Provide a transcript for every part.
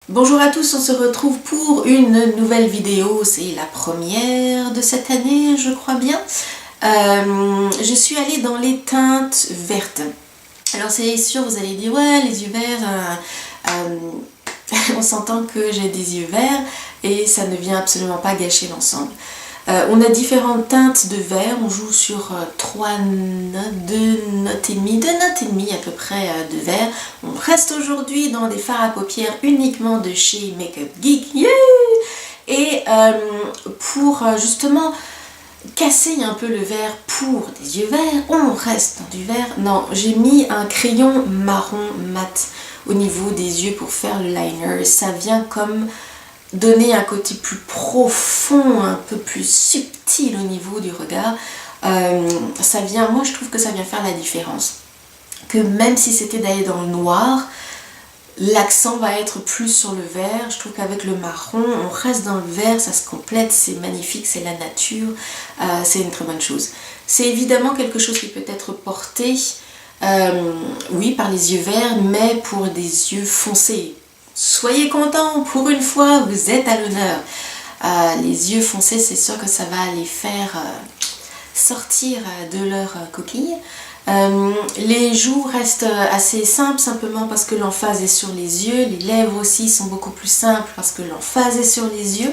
Bonjour à tous, on se retrouve pour une nouvelle vidéo, c'est la première de cette année je crois bien. Je suis allée dans les teintes vertes. Alors c'est sûr, vous allez dire ouais les yeux verts, on s'entend que j'ai des yeux verts et ça ne vient absolument pas gâcher l'ensemble. On a différentes teintes de vert, on joue sur 2 notes et demie à peu près de vert. On reste aujourd'hui dans des fards à paupières uniquement de chez Makeup Geek. Yeah! Et pour justement casser un peu le vert pour des yeux verts, on reste dans du vert. Non, j'ai mis un crayon marron mat au niveau des yeux pour faire le liner. Ça vient comme donner un côté plus profond, un peu plus subtil au niveau du regard. Ça vient, moi je trouve que ça vient faire la différence. Que même si c'était d'aller dans le noir, l'accent va être plus sur le vert. Je trouve qu'avec le marron, on reste dans le vert, ça se complète, c'est magnifique, c'est la nature, c'est une très bonne chose. C'est évidemment quelque chose qui peut être porté, oui, par les yeux verts, mais pour des yeux foncés. Soyez contents, pour une fois, vous êtes à l'honneur. Les yeux foncés, c'est sûr que ça va les faire sortir de leur coquille. Les joues restent assez simples, simplement parce que l'emphase est sur les yeux. Les lèvres aussi sont beaucoup plus simples parce que l'emphase est sur les yeux.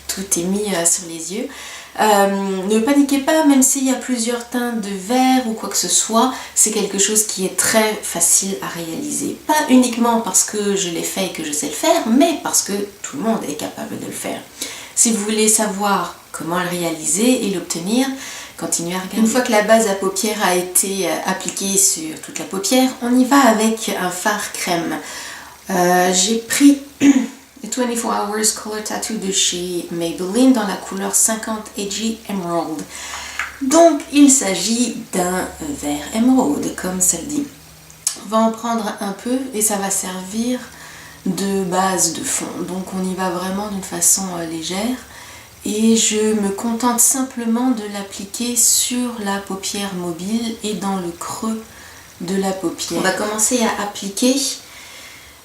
Tout est mis sur les yeux. Ne paniquez pas, même s'il y a plusieurs teintes de vert ou quoi que ce soit, c'est quelque chose qui est très facile à réaliser. Pas uniquement parce que je l'ai fait et que je sais le faire, mais parce que tout le monde est capable de le faire. Si vous voulez savoir comment le réaliser et l'obtenir, continuez à regarder. Une fois que la base à paupières a été appliquée sur toute la paupière, on y va avec un fard crème. J'ai pris le 24 Hours Color Tattoo de chez Maybelline dans la couleur 50 Edgy Emerald. Donc il s'agit d'un vert émeraude, comme ça le dit. On va en prendre un peu et ça va servir de base de fond. Donc on y va vraiment d'une façon légère. Et je me contente simplement de l'appliquer sur la paupière mobile et dans le creux de la paupière. On va commencer à appliquer,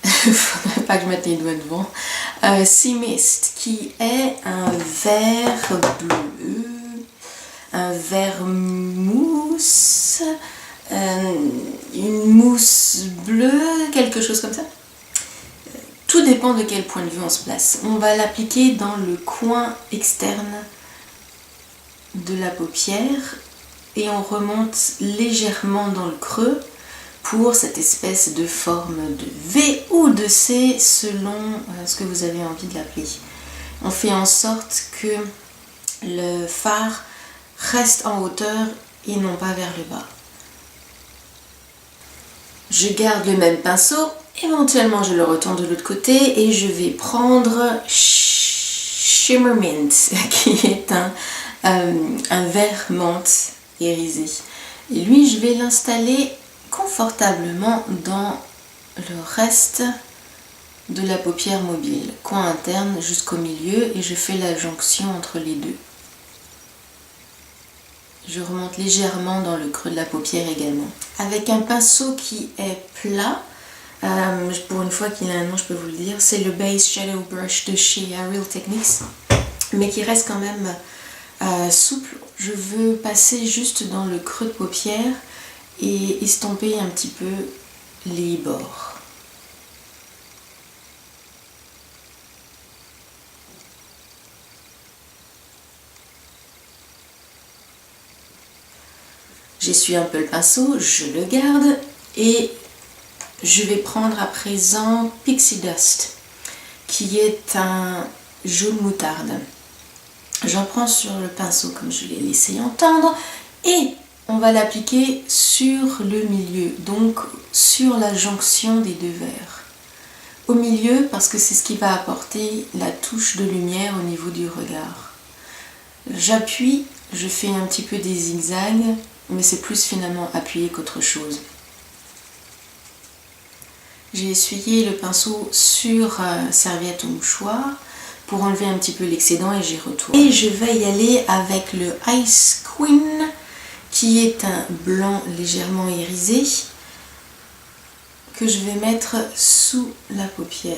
il ne faudrait pas que je mette les doigts devant, Sea Mist, qui est un vert bleu, un vert mousse, une mousse bleue, quelque chose comme ça. Tout dépend de quel point de vue on se place. On va l'appliquer dans le coin externe de la paupière et on remonte légèrement dans le creux pour cette espèce de forme de V ou de C selon ce que vous avez envie de l'appeler. On fait en sorte que le fard reste en hauteur et non pas vers le bas. Je garde le même pinceau. Éventuellement, je le retourne de l'autre côté et je vais prendre Shimmer Mint, qui est un vert menthe irisé. Et lui, je vais l'installer confortablement dans le reste de la paupière mobile, coin interne jusqu'au milieu, et je fais la jonction entre les deux. Je remonte légèrement dans le creux de la paupière également. Avec un pinceau qui est plat, pour une fois qu'il a un nom, je peux vous le dire, c'est le Base Shadow Brush de chez Real Techniques, mais qui reste quand même souple. Je veux passer juste dans le creux de paupière et estomper un petit peu les bords. J'essuie un peu le pinceau, je le garde et je vais prendre à présent Pixie Dust, qui est un jaune moutarde. J'en prends sur le pinceau comme je l'ai laissé entendre et on va l'appliquer sur le milieu, donc sur la jonction des deux verres. Au milieu parce que c'est ce qui va apporter la touche de lumière au niveau du regard. J'appuie, je fais un petit peu des zigzags, mais c'est plus finalement appuyé qu'autre chose. J'ai essuyé le pinceau sur serviette ou mouchoir pour enlever un petit peu l'excédent et j'y retourne. Et je vais y aller avec le Ice Queen, qui est un blanc légèrement irisé, que je vais mettre sous la paupière.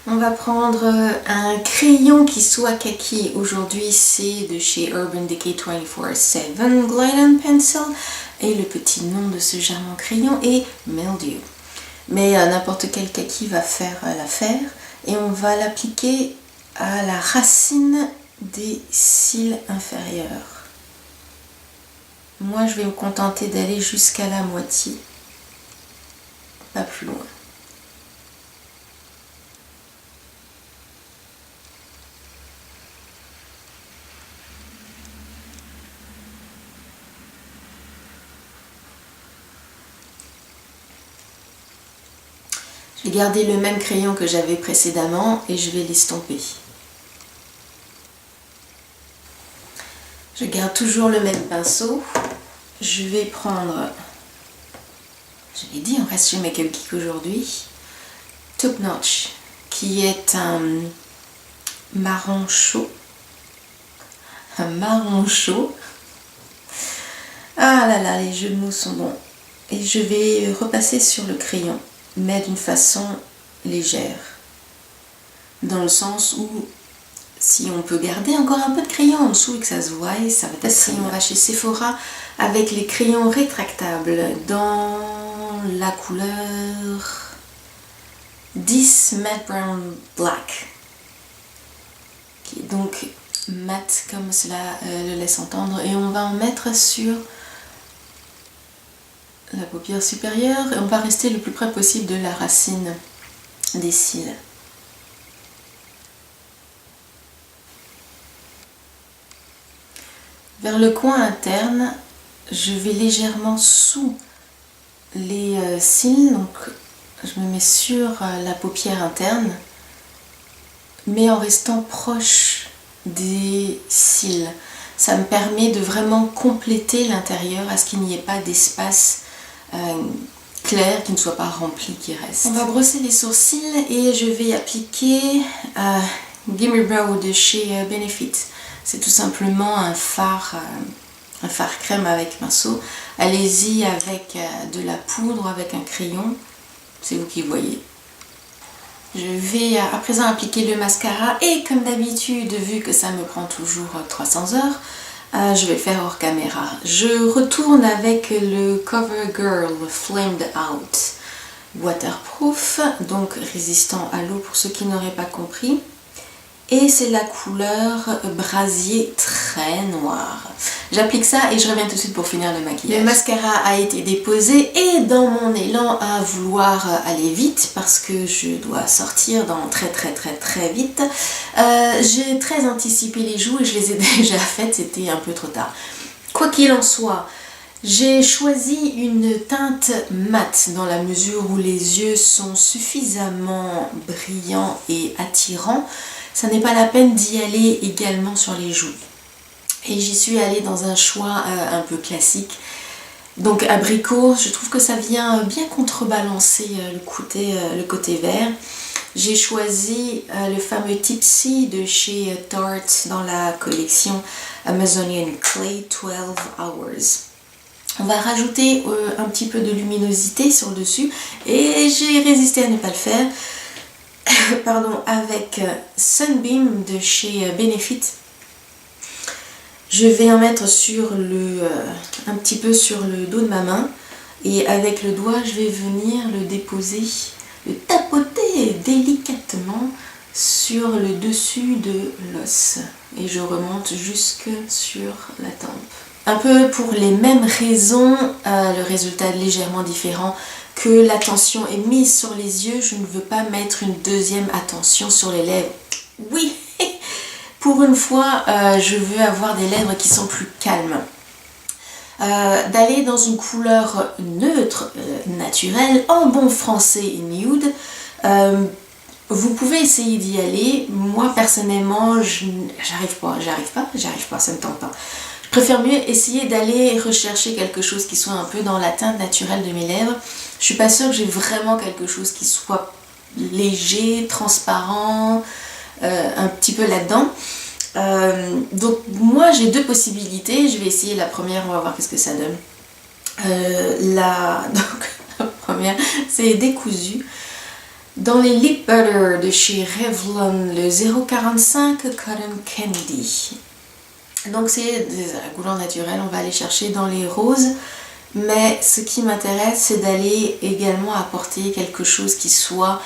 On va prendre un crayon qui soit kaki. Aujourd'hui, c'est de chez Urban Decay 24/7 Glide Pencil. Et le petit nom de ce charmant crayon est Mildew. Mais n'importe quel kaki va faire l'affaire. Et on va l'appliquer à la racine des cils inférieurs. Moi, je vais me contenter d'aller jusqu'à la moitié. Pas plus loin. Je vais garder le même crayon que j'avais précédemment et je vais l'estomper. Je garde toujours le même pinceau. Je vais prendre, je l'ai dit, on reste chez Make Up Geek aujourd'hui, Top Notch, qui est un marron chaud. Un marron chaud. Ah là là, les jeux de mots sont bons. Et je vais repasser sur le crayon, mais d'une façon légère. Dans le sens où, si on peut garder encore un peu de crayon en dessous et que ça se voie, ça va être si on va chez Sephora avec les crayons rétractables dans la couleur 10 Matte Brown Black, qui est donc mat comme cela le laisse entendre, et on va en mettre sur la paupière supérieure et on va rester le plus près possible de la racine des cils. Vers le coin interne, je vais légèrement sous les cils, donc je me mets sur la paupière interne, mais en restant proche des cils. Ça me permet de vraiment compléter l'intérieur à ce qu'il n'y ait pas d'espace clair qui ne soit pas rempli, qui reste. On va brosser les sourcils et je vais appliquer Gimme Brow de chez Benefit. C'est tout simplement un fard crème avec pinceau. Allez-y avec de la poudre, avec un crayon, c'est vous qui voyez. Je vais à présent appliquer le mascara et comme d'habitude, vu que ça me prend toujours 300 heures, je vais le faire hors caméra. Je retourne avec le CoverGirl Flamed Out Waterproof, donc résistant à l'eau pour ceux qui n'auraient pas compris. Et c'est la couleur brasier très noir. J'applique ça et je reviens tout de suite pour finir le maquillage. Le mascara a été déposé et dans mon élan à vouloir aller vite, parce que je dois sortir dans très vite, j'ai très anticipé les joues et je les ai déjà faites, c'était un peu trop tard. Quoi qu'il en soit, j'ai choisi une teinte mate dans la mesure où les yeux sont suffisamment brillants et attirants. Ça n'est pas la peine d'y aller également sur les joues. Et j'y suis allée dans un choix un peu classique. Donc abricot, je trouve que ça vient bien contrebalancer le côté vert. J'ai choisi le fameux Tipsy de chez Tarte dans la collection Amazonian Clay 12 Hours. On va rajouter un petit peu de luminosité sur le dessus et j'ai résisté à ne pas le faire. Pardon, avec Sunbeam de chez Benefit. Je vais en mettre sur un petit peu sur le dos de ma main et avec le doigt je vais venir le déposer, le tapoter délicatement sur le dessus de l'os et je remonte jusque sur la tempe. Un peu pour les mêmes raisons, le résultat est légèrement différent. Que l'attention est mise sur les yeux, je ne veux pas mettre une deuxième attention sur les lèvres. Oui, pour une fois, je veux avoir des lèvres qui sont plus calmes. D'aller dans une couleur neutre, naturelle, en bon français nude. Vous pouvez essayer d'y aller. Moi, personnellement, j'arrive pas, ça ne me tente pas. Je préfère mieux essayer d'aller rechercher quelque chose qui soit un peu dans la teinte naturelle de mes lèvres. Je suis pas sûre que j'ai vraiment quelque chose qui soit léger, transparent, un petit peu là-dedans. Donc moi j'ai deux possibilités. Je vais essayer la première, on va voir qu'est-ce que ça donne. La première, c'est décousu. Dans les Lip Butter de chez Revlon, le 045 Cotton Candy. Donc c'est des couleurs naturelles, on va aller chercher dans les roses. Mais ce qui m'intéresse, c'est d'aller également apporter quelque chose qui soit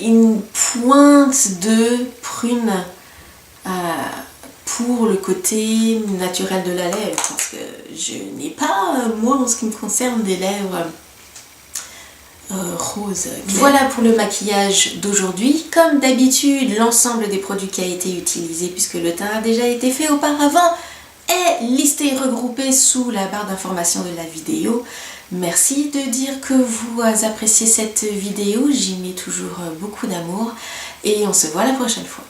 une pointe de prune pour le côté naturel de la lèvre. Parce que je n'ai pas, moi en ce qui me concerne, des lèvres roses. Voilà pour le maquillage d'aujourd'hui. Comme d'habitude, l'ensemble des produits qui a été utilisé, puisque le teint a déjà été fait auparavant, est listé et regroupé sous la barre d'information de la vidéo. Merci de dire que vous appréciez cette vidéo, j'y mets toujours beaucoup d'amour et on se voit la prochaine fois.